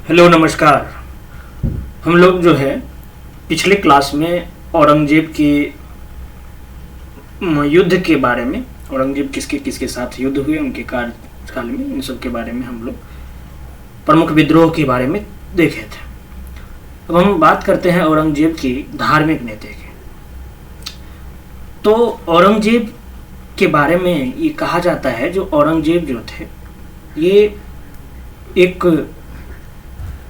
Hello नमस्कार। हम लोग जो है पिछले क्लास में औरंगजेब के युद्ध के बारे में, औरंगजेब किसके किसके साथ युद्ध हुए उनके कार्यकाल में, इन सब के बारे में हम लोग प्रमुख विद्रोह के बारे में देखे थे। अब हम बात करते हैं औरंगजेब की धार्मिक नेता की। तो औरंगजेब के बारे में ये कहा जाता है, जो औरंगजेब जो थे ये एक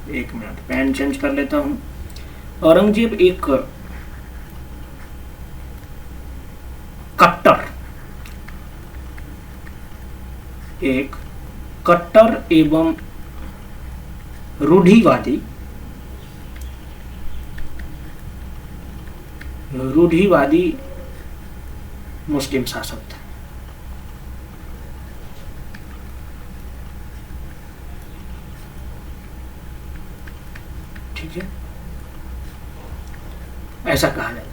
मिनट पेन चेंज कर लेता हूँ। औरंगजेब एक कट्टर एवं रूढ़िवादी मुस्लिम शासक था। ठीक है, ऐसा कहा जाता है।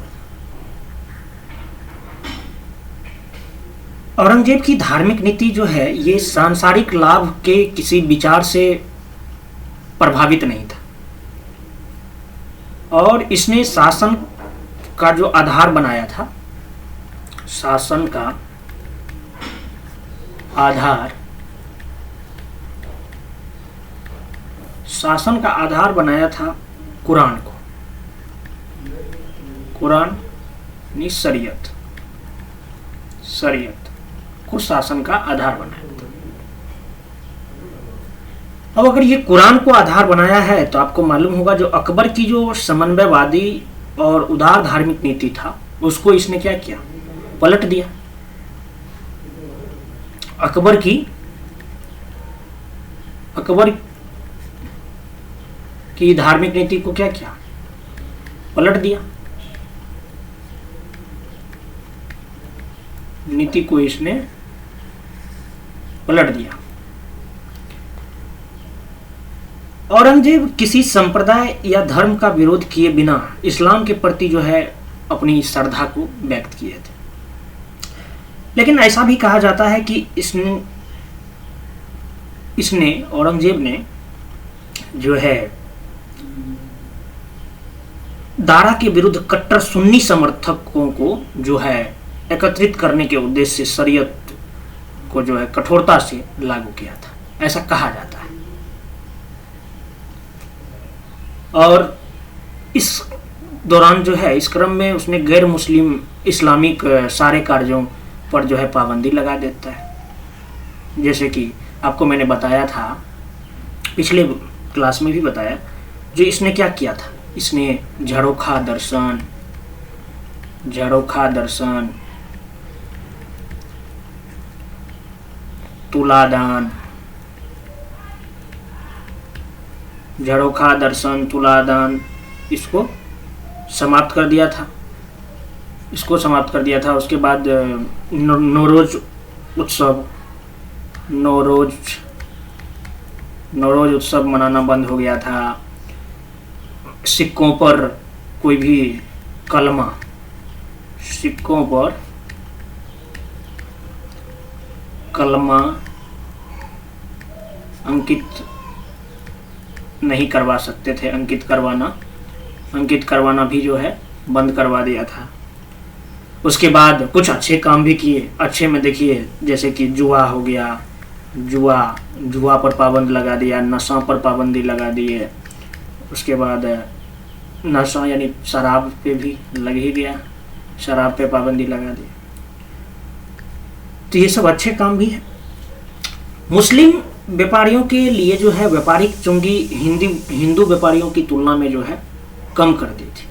औरंगजेब की धार्मिक नीति जो है ये सांसारिक लाभ के किसी विचार से प्रभावित नहीं था, और इसने शासन का जो आधार बनाया था, शासन का आधार बनाया था कुरान को। कुरान यानी शरीयत को शासन का आधार बनाया था। अब अगर ये कुरान को आधार बनाया है तो आपको मालूम होगा जो अकबर की जो समन्वयवादी और उदार धार्मिक नीति था उसको इसने क्या किया, पलट दिया। अकबर की धार्मिक नीति को क्या किया, पलट दिया। नीति को इसने पलट दिया। औरंगजेब किसी संप्रदाय या धर्म का विरोध किए बिना इस्लाम के प्रति जो है अपनी श्रद्धा को व्यक्त किए थे। लेकिन ऐसा भी कहा जाता है कि औरंगजेब ने जो है दारा के विरुद्ध कट्टर सुन्नी समर्थकों को जो है एकत्रित करने के उद्देश्य से शरीयत को जो है कठोरता से लागू किया था, ऐसा कहा जाता है। और इस दौरान जो है, इस क्रम में उसने गैर मुस्लिम इस्लामिक सारे कार्यों पर जो है पाबंदी लगा देता है। जैसे कि आपको मैंने बताया था, पिछले क्लास में भी बताया, जो इसने क्या किया था, इसने झरोखा दर्शन, तुलादान, झरोखा दर्शन तुलादान इसको समाप्त कर दिया था। उसके बाद नौरोज उत्सव मनाना बंद हो गया था। सिक्कों पर कोई भी कलमा अंकित नहीं करवा सकते थे। अंकित करवाना भी जो है बंद करवा दिया था। उसके बाद कुछ अच्छे काम भी किए। अच्छे में देखिए, जैसे कि जुआ हो गया, जुआ पर पाबंद लगा दिया, नशा पर पाबंदी लगा दिए। उसके बाद नशा यानी शराब पे भी लग ही गया, शराब पे पाबंदी लगा दी। तो ये सब अच्छे काम भी है। मुस्लिम व्यापारियों के लिए जो है व्यापारिक चुंगी हिंदू व्यापारियों की तुलना में जो है कम कर दी थी,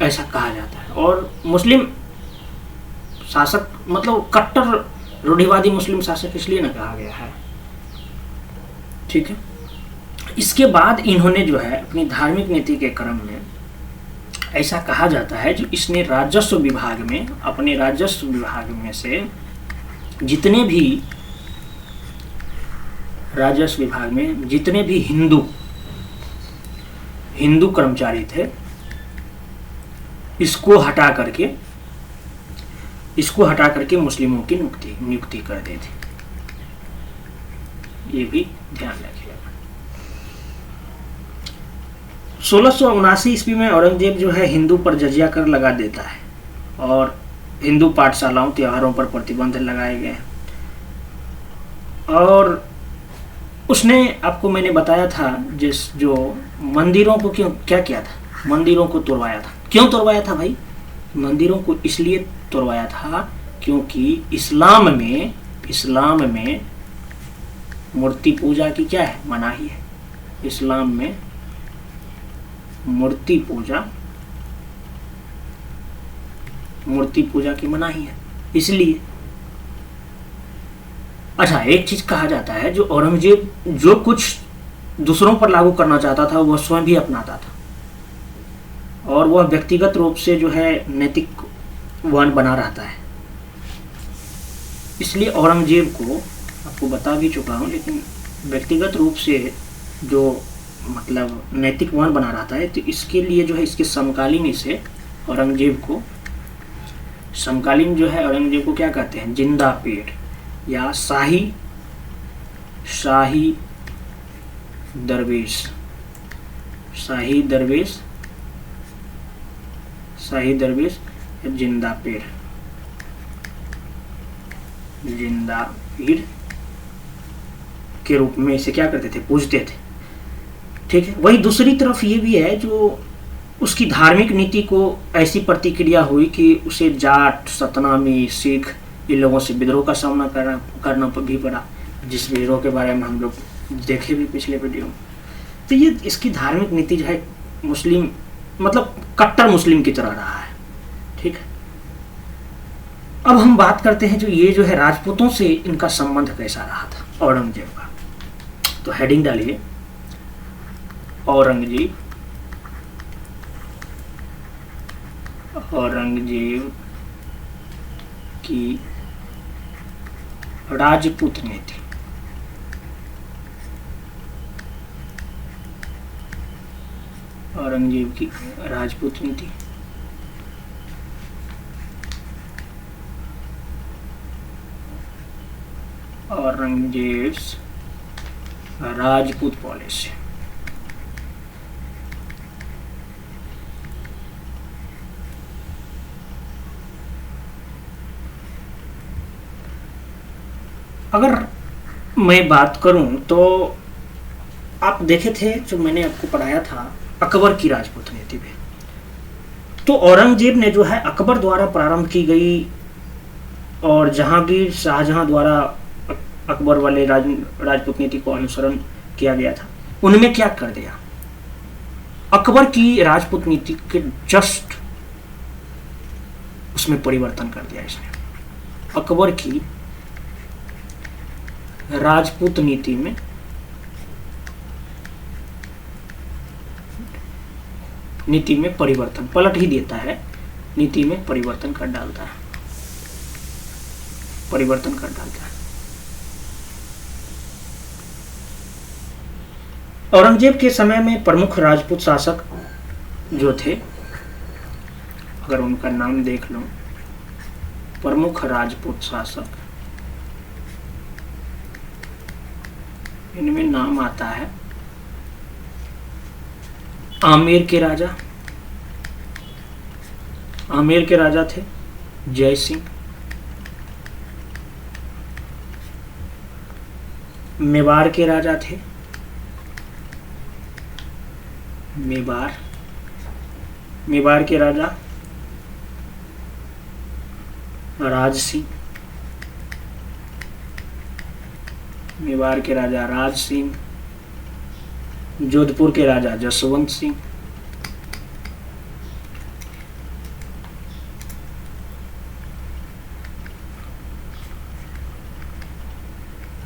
ऐसा कहा जाता है। और मुस्लिम शासक मतलब कट्टर रूढ़िवादी मुस्लिम शासक इसलिए ना कहा गया है। ठीक है। इसके बाद इन्होंने जो है अपनी धार्मिक नीति के क्रम में ऐसा कहा जाता है, जो इसने अपने राजस्व विभाग में से जितने भी हिंदू कर्मचारी थे, इसको हटा करके मुस्लिमों की नियुक्ति कर दी थी। ये भी ध्यान रखिएगा। 1679 ईस्वी में औरंगजेब जो है हिंदू पर जजिया कर लगा देता है और हिंदू पाठशालाओं त्योहारों पर प्रतिबंध लगाए गए। और उसने, आपको मैंने बताया था, जो मंदिरों को क्या किया था, मंदिरों को तोड़वाया था। क्यों तोड़वाया था भाई? मंदिरों को इसलिए तोड़वाया था क्योंकि इस्लाम में मूर्ति पूजा की क्या है, मनाही है। इस्लाम में मूर्ति पूजा की मनाही है, इसलिए। अच्छा, एक चीज कहा जाता है, जो औरंगजेब जो कुछ दूसरों पर लागू करना चाहता था वह स्वयं भी अपनाता था, और वह व्यक्तिगत रूप से जो है नैतिकवान बना रहता है। इसलिए औरंगजेब को आपको बता भी चुका हूँ, लेकिन व्यक्तिगत रूप से जो मतलब नैतिकवान बना रहता है, तो इसके लिए जो है इसके समकालीन औरंगजेब को क्या कहते हैं, जिंदा पेड़ या शाही दरवेश या जिंदा पेड़ के रूप में इसे क्या करते थे, पूजते थे। ठीक है। वही दूसरी तरफ ये भी है, जो उसकी धार्मिक नीति को ऐसी प्रतिक्रिया हुई कि उसे जाट, सतनामी, सिख, इन लोगों से विद्रोह का सामना करना भी पड़ा, जिस विद्रोह के बारे में हम लोग देखे भी पिछले वीडियो में। तो ये इसकी धार्मिक नीति जो है मुस्लिम, मतलब कट्टर मुस्लिम की तरह रहा है। ठीक है। अब हम बात करते हैं ये जो है राजपूतों से इनका संबंध कैसा रहा था औरंगजेब का। तो हेडिंग डालिए, औरंगजेब की राजपूत नीति। औरंगजेब की राजपूत नीति। औरंगजेब्स राजपूत पॉलिसी। अगर मैं बात करूं तो आप देखे थे, जो मैंने आपको पढ़ाया था अकबर की राजपूत नीति पे, तो औरंगजेब ने जो है अकबर द्वारा प्रारंभ की गई और जहांगीर, शाहजहां द्वारा अकबर वाले राजपूत नीति को अनुसरण किया गया था, उनमें क्या कर दिया, अकबर की राजपूत नीति के जस्ट उसमें परिवर्तन कर दिया इसने। अकबर की राजपूत नीति में परिवर्तन, पलट ही देता है, नीति में परिवर्तन कर डालता है। औरंगजेब के समय में प्रमुख राजपूत शासक जो थे, अगर उनका नाम देख लो, प्रमुख राजपूत शासक, इनमें नाम आता है आमेर के राजा थे जय सिंह, मेवाड़ के राजा थे मेवाड़ के राजा राज सिंह, मेवाड़ के राजा राज सिंह, जोधपुर के राजा जसवंत सिंह,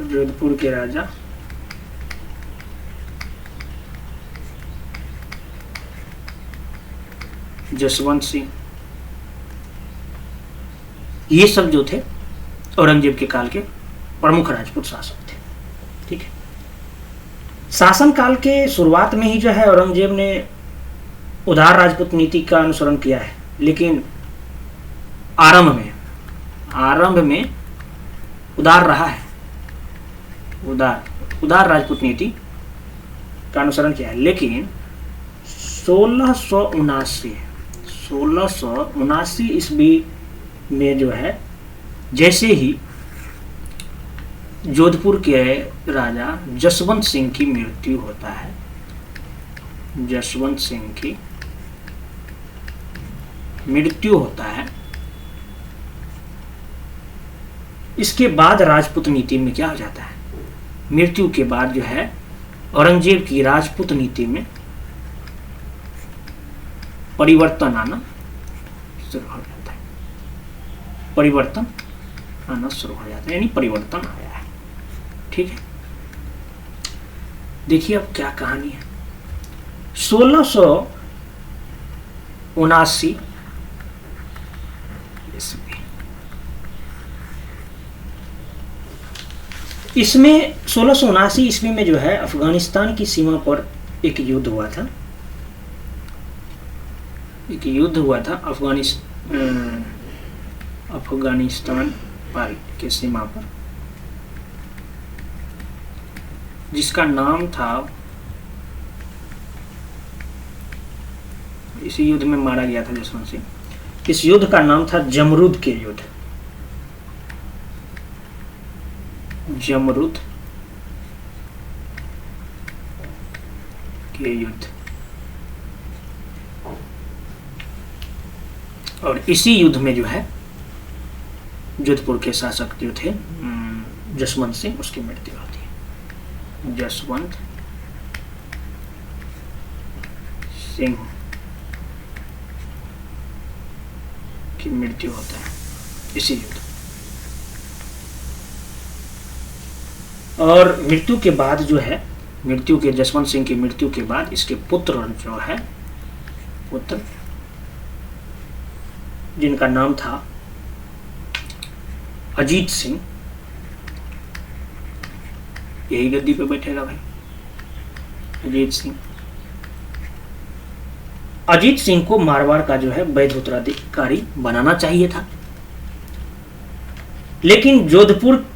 जोधपुर के राजा जसवंत सिंह, ये सब जो थे औरंगजेब के काल के प्रमुख राजपूत शासक थे। ठीक है। शासन काल के शुरुआत में ही जो है औरंगजेब ने उदार राजपूत नीति का अनुसरण किया है, लेकिन आरंभ में उदार रहा है, उदार राजपूत नीति का अनुसरण किया है। लेकिन 1679 ईस्वी में जो है जैसे ही जोधपुर के राजा जसवंत सिंह की मृत्यु होता है, जसवंत सिंह की मृत्यु होता है, इसके बाद राजपूत नीति में क्या हो जाता है, मृत्यु के बाद जो है औरंगजेब की राजपूत नीति में परिवर्तन आना शुरू हो जाता है, परिवर्तन आना शुरू हो जाता है, यानी परिवर्तन आया है। ठीक है, देखिए अब क्या कहानी है। 1679 इसमें 1679 ईस्वी में जो है अफगानिस्तान की सीमा पर एक युद्ध हुआ था, एक युद्ध हुआ था अफगानिस्तान पर के सीमा पर, जिसका नाम था, इस युद्ध में मारा गया था जसवंत सिंह। इस युद्ध का नाम था जमरूद के युद्ध, जमरूद के युद्ध। और इसी युद्ध में जो है जोधपुर के शासक जो थे जसवंत सिंह, उसकी मृत्यु होती है। जसवंत सिंह की मृत्यु होता है इसी युद्ध। और मृत्यु के बाद जो है, मृत्यु के जसवंत सिंह की मृत्यु के बाद इसके पुत्र जो है, पुत्र जिनका नाम था अजीत सिंह, यही गद्दी पे बैठेगा भाई, अजीत सिंह। अजीत सिंह को मारवाड़ का जो है वैध उत्तराधिकारी बनाना चाहिए था, लेकिन जोधपुर,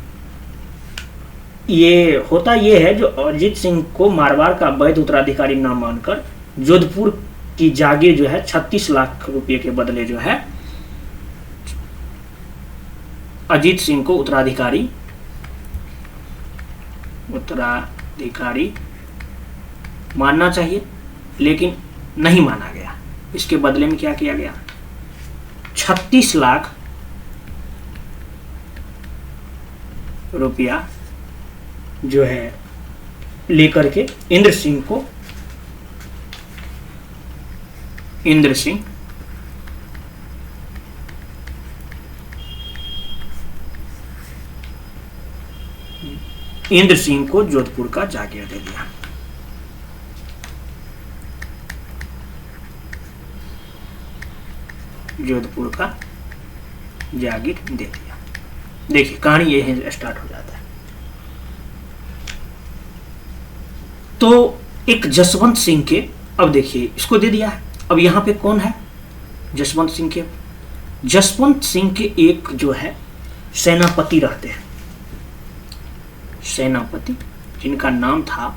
ये होता ये है, जो अजीत सिंह को मारवाड़ का वैध उत्तराधिकारी ना मानकर जोधपुर की जागीर जो है 36 लाख रुपए के बदले जो है अजीत सिंह को उत्तराधिकारी मानना चाहिए, लेकिन नहीं माना गया। इसके बदले में क्या किया गया, 36 लाख रुपया जो है लेकर के इंद्र सिंह को जोधपुर का जागीर दे दिया। जोधपुर का जागीर दे दिया। देखिए कहानी यही स्टार्ट हो जाता है। तो एक जसवंत सिंह के, अब देखिए इसको दे दिया है, अब यहां पे कौन है, जसवंत सिंह के, जसवंत सिंह के एक जो है सेनापति रहते हैं, सेनापति जिनका नाम था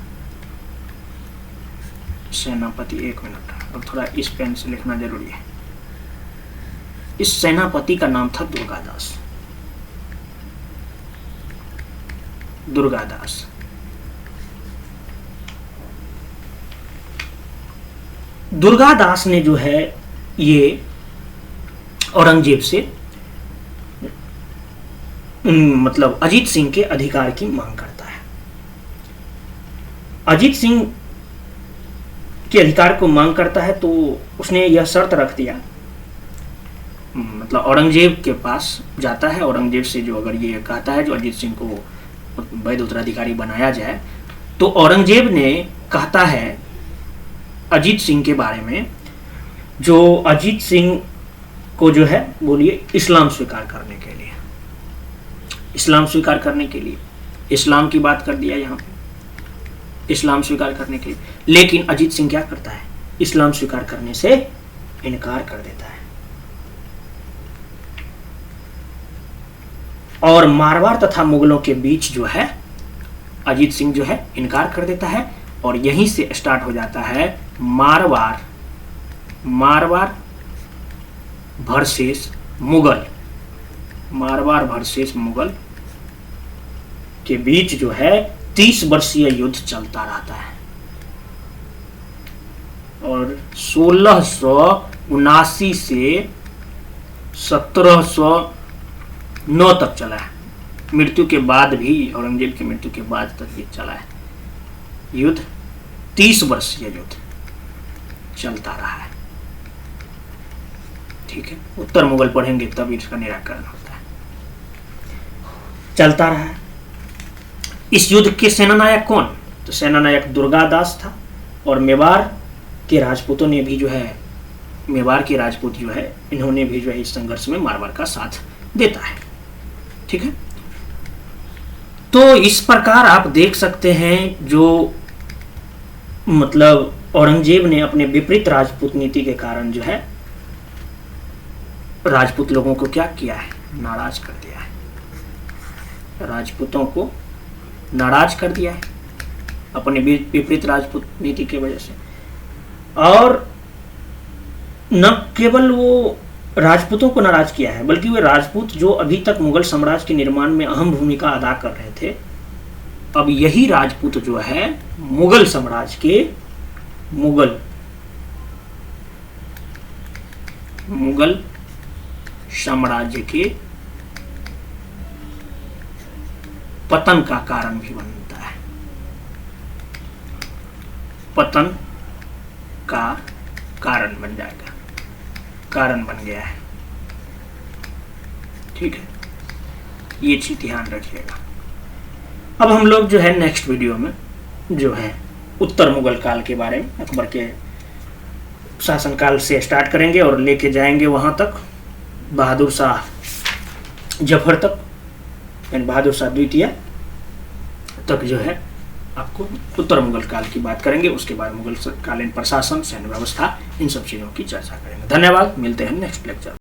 सेनापति, एक मिनट, अब थोड़ा इस पेन से लिखना जरूरी है। इस सेनापति का नाम था दुर्गादास। दुर्गादास दुर्गादास ने जो है ये औरंगजेब से मतलब अजीत सिंह के अधिकार की मांग करता है। अजीत सिंह के अधिकार को मांग करता है तो उसने यह शर्त रख दिया, मतलब औरंगजेब के पास जाता है, औरंगजेब से जो अगर ये कहता है जो अजीत सिंह को वैध उत्तराधिकारी बनाया जाए, तो औरंगजेब ने कहता है अजीत सिंह के बारे में, जो अजीत सिंह को जो है बोलिए इस्लाम स्वीकार करने के लिए, इस्लाम स्वीकार करने के लिए, इस्लाम की बात कर दिया यहाँ पे, इस्लाम स्वीकार करने के लिए। लेकिन अजीत सिंह क्या करता है, इस्लाम स्वीकार करने से इनकार कर देता है और मारवाड़ तथा मुगलों के बीच जो है अजीत सिंह जो है इनकार कर देता है और यहीं से स्टार्ट हो जाता है मारवाड़ मारवाड़ वर्सेस मुगल, मारवाड़ वर्सेस मुगल के बीच जो है 30 वर्षीय युद्ध चलता रहता है और 1679 से 1709 तक चला है। मृत्यु के बाद भी, औरंगजेब की मृत्यु के बाद तक ये चला है युद्ध। 30 वर्षीय युद्ध चलता रहा है। ठीक है, उत्तर मुगल पढ़ेंगे तब इसका निराकरण होता है। चलता रहा है। इस युद्ध के सेनानायक कौन? तो सेनानायक दुर्गादास था और मेवाड़ के राजपूतों ने भी जो है, मेवाड़ के राजपूत जो है, इन्होंने भी जो है इस संघर्ष में मारवाड़ का साथ देता है। ठीक है, तो इस प्रकार आप देख सकते हैं जो मतलब औरंगजेब ने अपने विपरीत राजपूत नीति के कारण जो है राजपूत लोगों को क्या किया है, नाराज कर दिया है। राजपूतों को नाराज कर दिया है अपने विपरीत राजपूत नीति की वजह से। और न केवल वो राजपूतों को नाराज किया है, बल्कि वे राजपूत जो अभी तक मुगल साम्राज्य के निर्माण में अहम भूमिका अदा कर रहे थे, अब यही राजपूत जो है मुगल साम्राज्य के मुगल साम्राज्य के पतन का कारण भी बनता है। पतन का कारण बन जाएगा, कारण बन गया है। ठीक है, ये चीज ध्यान रखिएगा। अब हम लोग जो है नेक्स्ट वीडियो में जो है उत्तर मुगल काल के बारे में, अकबर के शासनकाल से स्टार्ट करेंगे और लेके जाएंगे वहां तक बहादुर शाह जफर तक, यानी बहादुर शाह द्वितीय तक जो है आपको उत्तर मुगल काल की बात करेंगे। उसके बाद मुगल कालीन प्रशासन, सैन्य व्यवस्था, इन सब चीज़ों की चर्चा करेंगे। धन्यवाद, मिलते हैं नेक्स्ट लेक्चर में।